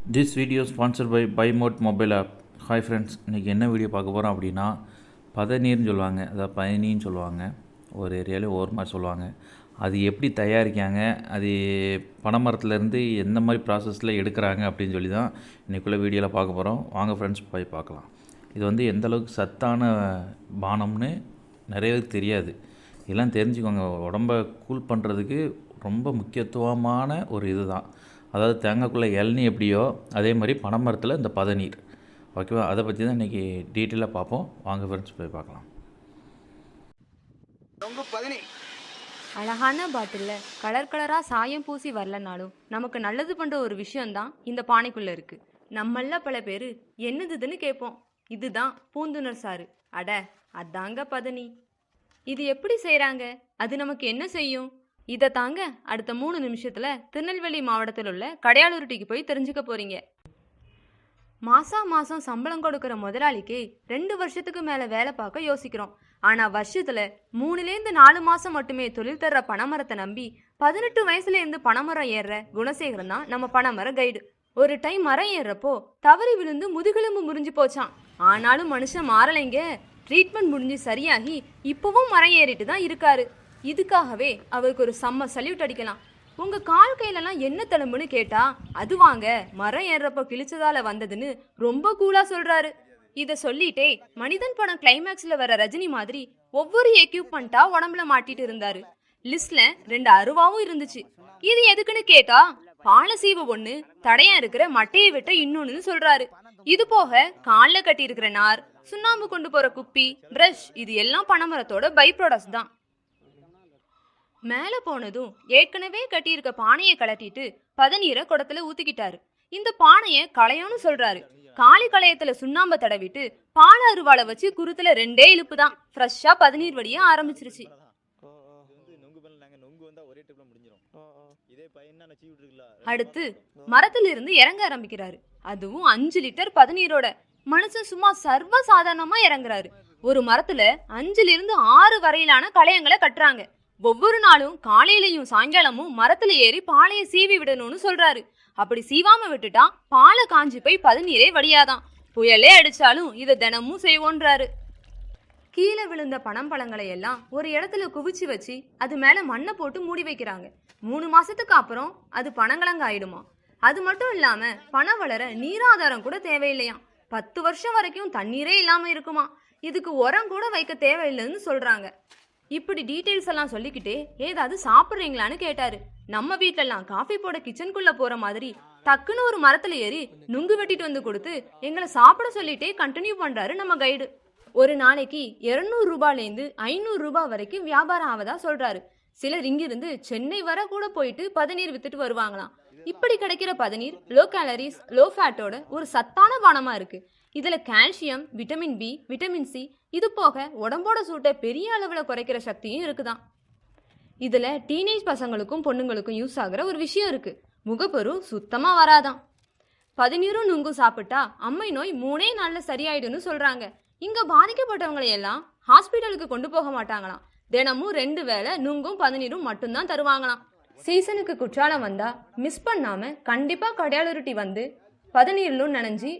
This video is sponsored by BuyMode mobile app. Hi friends, இன்றைக்கி என்ன video பார்க்க போகிறோம் அப்படின்னா, பதநீர்னு சொல்லுவாங்க, அதாவது பதனின்னு சொல்லுவாங்க, ஒரு ஏரியாவில் ஒவ்வொரு மாதிரி சொல்லுவாங்க. அது எப்படி தயாரிக்காங்க, அது பனைமரத்துலேருந்து எந்த மாதிரி ப்ராசஸில் எடுக்கிறாங்க அப்படின்னு சொல்லி தான் இன்றைக்குள்ளே வீடியோவில் பார்க்க போகிறோம். வாங்க ஃப்ரெண்ட்ஸ், போய் பார்க்கலாம். இது வந்து எந்த அளவுக்கு சத்தான பானம்னு நிறைய தெரியாது. இதெல்லாம் தெரிஞ்சுக்கோங்க. உடம்பை கூல் பண்ணுறதுக்கு ரொம்ப முக்கியத்துவமான ஒரு இது தான். அதாவது தேங்காய்க்குள்ளே இளநீ எப்படியோ அதே மாதிரி பனைமரத்தில் இந்த பதநீர், ஓகேவா? அதை பற்றி தான் இன்றைக்கி டீட்டெயிலாக பார்ப்போம். வாங்க ஃப்ரெண்ட்ஸ், போய் பார்க்கலாம். அழகான பாட்டிலில் கலர் கலராக சாயம் பூசி வரலனாலும் நமக்கு நல்லது பண்ணுற ஒரு விஷயந்தான் இந்த பானைக்குள்ளே இருக்குது. நம்மள பல பேர் என்னதுன்னு கேட்போம். இதுதான் பூந்துணர் சாறு. அட, அதாங்க பதனி. இது எப்படி செய்கிறாங்க, அது நமக்கு என்ன செய்யும், இதை தாங்க அடுத்த 3 நிமிஷத்தில் திருநெல்வேலி மாவட்டத்தில் உள்ள கடையாளூருட்டிக்கு போய் தெரிஞ்சுக்க போகிறீங்க. மாதம் சம்பளம் கொடுக்குற முதலாளிக்கு 2 வருஷத்துக்கு மேலே வேலை பார்க்க யோசிக்கிறோம். ஆனால் வருஷத்தில் 3-4 மாதம் மட்டுமே தொழில் தர்ற பனைமரத்தை நம்பி 18 வயசுலேருந்து பனைமரம் ஏறுற குணசேகரன் தான் நம்ம பனைமர கைடு. ஒரு டைம் மரம் ஏறுறப்போ தவறி விழுந்து முதுகெலும்பு முறிஞ்சு போச்சான். ஆனாலும் மனுஷன் மாறலைங்க. ட்ரீட்மெண்ட் முடிஞ்சு சரியாகி இப்போவும் மரம் ஏறிட்டு தான் இருக்காரு. இதுக்காகவே அவருக்கு ஒரு செம்ம சல்யூட் அடிக்கலாம். உங்க கால் கையிலலாம் என்ன தழும்புன்னு கேட்டா, அது வாங்க மரம் ஏறப்போ கிழிச்சதால வந்ததுன்னு ரொம்ப கூலா சொல்றாரு. இதை சொல்லிட்டே மனிதன் படம் கிளைமேக்ஸ்ல வர ரஜினி மாதிரி ஒவ்வொரு எக்யூப்மெண்ட்டா உடம்புல மாட்டிட்டு இருந்தாரு. லிஸ்ட்ல 2 அருவாவும் இருந்துச்சு. இது எதுக்குன்னு கேட்டா, பாலை சீவ ஒண்ணு, தடையா இருக்கிற மட்டையை விட்ட இன்னொன்னு சொல்றாரு. இது போக காலில் கட்டி இருக்கிற நார், சுண்ணாம்பு கொண்டு போற குப்பி, பிரஷ், இது எல்லாம் பனைமரத்தோட பை ப்ராடக்ட்ஸ் தான். மேலே போனதும் ஏற்கனவே கட்டியிருக்க பானையை கலட்டிட்டு பதநீரை குடத்துல ஊத்திக்கிட்டாரு. இந்த பானையை களையோன்னு சொல்றாரு. காலி களையத்துல சுண்ணாம்பை தடவிட்டு பால அருவாளை வச்சு குருத்துல 2 இழுப்பு தான் ஃப்ரெஷ்ஷா பதநீர் வடிய ஆரம்பிச்சிருச்சு. அடுத்து மரத்துல இருந்து இறங்க ஆரம்பிக்கிறாரு. அதுவும் 5 லிட்டர் பதநீரோட. மனுஷன் சும்மா சர்வ சாதாரணமா இறங்குறாரு. ஒரு மரத்துல 5-6 வரையிலான களையங்களை கட்டுறாங்க. ஒவ்வொரு நாளும் காலையிலையும் சாயங்காலமும் மரத்துல ஏறி பாலையை சீவி விடணும்னு சொல்றாரு. அப்படி சீவாம விட்டுட்டா பாலை காஞ்சி போய் பதநீரே வடியாதான். புயலே அடிச்சாலும் இதை தினமும் செய்வோன்றாரு. கீழே விழுந்த பனம்பழங்களை எல்லாம் ஒரு இடத்துல குவிச்சு வச்சு அது மேல மண்ணை போட்டு மூடி வைக்கிறாங்க. 3 மாசத்துக்கு அப்புறம் அது பனங்கிழங்கு ஆயிடுமா. அது மட்டும் இல்லாம பனை வளர நீராதாரம் கூட தேவையில்லையா. 10 வருஷம் வரைக்கும் தண்ணீரே இல்லாம இருக்குமா. இதுக்கு உரம் கூட வைக்க தேவையில்லைன்னு சொல்றாங்க. இப்படி டீட்டெயில்ஸ் எல்லாம் சொல்லிக்கிட்டே ஏதாவது சாப்பிட்றீங்களான்னு கேட்டாரு. நம்ம வீட்டிலலாம் காஃபி போட கிச்சனுக்குள்ள போற மாதிரி டக்குன்னு ஒரு மரத்துல ஏறி நுங்கு வெட்டிட்டு வந்து கொடுத்து எங்களை சாப்பிட சொல்லிட்டே கண்டினியூ பண்றாரு நம்ம கைடு. ஒரு நாளைக்கு 200 ரூபாயிலேருந்து 500 ரூபாய் வரைக்கும் வியாபாரம் ஆவதா சொல்றாரு. சிலர் இங்கிருந்து சென்னை வர கூட போயிட்டு பதநீர் வித்துட்டு வருவாங்களாம். இப்படி கிடைக்கிற பதநீர் லோ கேலரிஸ், லோ ஃபேட்டோட ஒரு சத்தான பானமா இருக்கு. இதுல calcium, vitamin B, vitamin C, இது போக உடம்போட சூட்டை பெரிய அளவில் குறைக்கிற சக்தியும் இருக்குதான். இதுல டீனேஜ் பசங்களுக்கும் பொண்ணுங்களுக்கும் யூஸ் ஆகுற ஒரு விஷயம் இருக்கு. முகப்பரு சுத்தமா வராதான். பதநீரும் நுங்கும் சாப்பிட்டா அம்மை நோய் 3 நாள்ல சரியாயிடுன்னு சொல்றாங்க. இங்க பாதிக்கப்பட்டவங்களை எல்லாம் ஹாஸ்பிட்டலுக்கு கொண்டு போக மாட்டாங்களாம். தினமும் 2 வேளை நுங்கும் பதநீரும் மட்டும்தான் தருவாங்களாம். சீசனுக்கு குற்றாலம் வந்தா மிஸ் பண்ணாம கண்டிப்பா கடையாளூருட்டி வந்து பதநீரிலும் நனைஞ்சி